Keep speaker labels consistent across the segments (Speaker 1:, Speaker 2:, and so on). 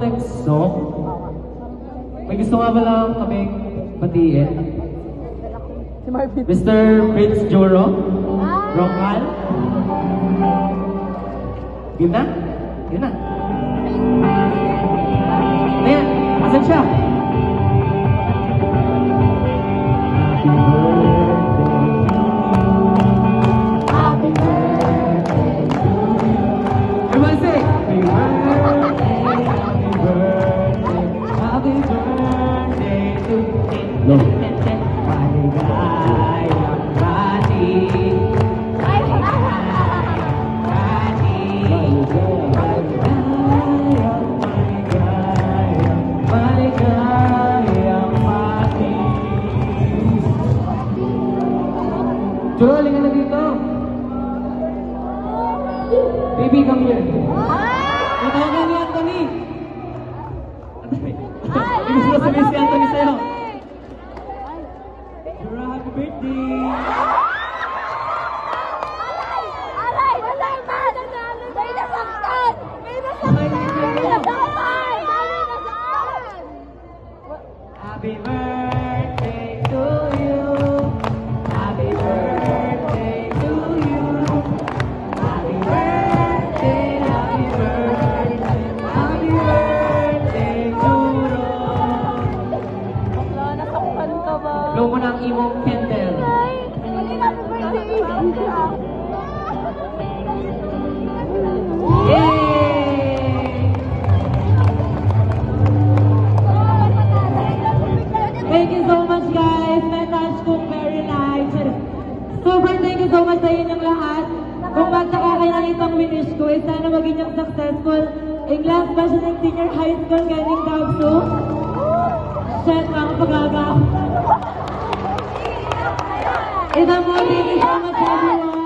Speaker 1: next song. May gusto nga ba lang kaming batiin?
Speaker 2: Si Marvin.
Speaker 1: Mr. Prince Juro? Roncal? Yun na? Yun na. Ayan, asan siya?
Speaker 2: Happy birthday to you.
Speaker 1: Everyone say, happy birthday, happy birthday, happy birthday to you. Maligayang bati, maligayang bati, maligayang bati. Juro, halika na dito. Baby, come here. Natawagan ni Anthony. Ibig mo sabihin si Anthony sa'yo. Juro, happy birthday.
Speaker 2: Aray! Nasaktan! May nasaktan! May nasaktan!
Speaker 1: Happy birthday to you. Happy birthday to you. Happy birthday, happy birthday, happy birthday, Juro.
Speaker 2: Wala, nasaktan ka ba?
Speaker 1: Blow mo na ang imong candle.
Speaker 3: Thank you so much guys. Message ko very nice. Super thank you so much sa inyong lahat. Kung magkakakailanitang winish ko, sana maging yung successful in class special and senior high school galing Dabso. Shit, mga pag-aga. Ito mo, thank you so much everyone.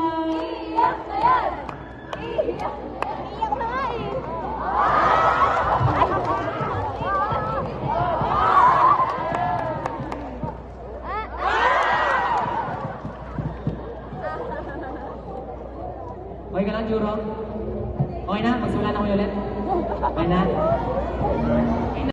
Speaker 1: Okay ka lang, Juro? Okay na? Magsimula na ko ulit? Okay na?